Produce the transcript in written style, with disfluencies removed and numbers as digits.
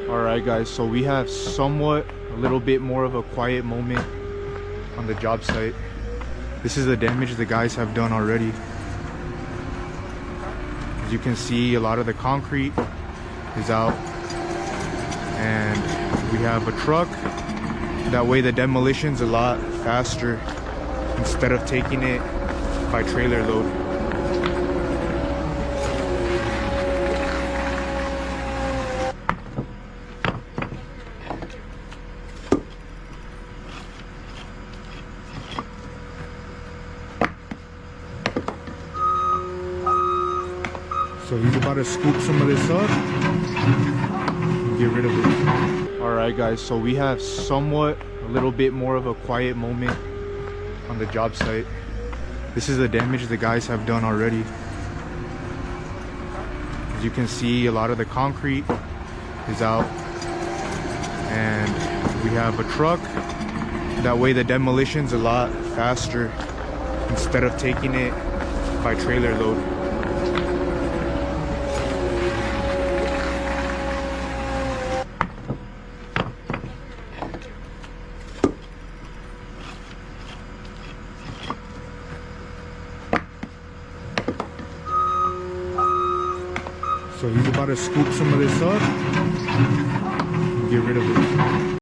Alright guys, so we have somewhat a little bit more of a quiet moment on the job site. This is the damage the guys have done already. As you can see, a lot of the concrete is out, and we have a truck. That way the demolition's a lot faster instead of taking it by trailer load. So he's about to scoop some of this up and get rid of it. Alright guys, so we have somewhat a little bit more of a quiet moment on the job site. This is the damage the guys have done already. As you can see, a lot of the concrete is out, and we have a truck. That way the demolition's a lot faster instead of taking it by trailer load. So he's about to scoop some of this up and get rid of it.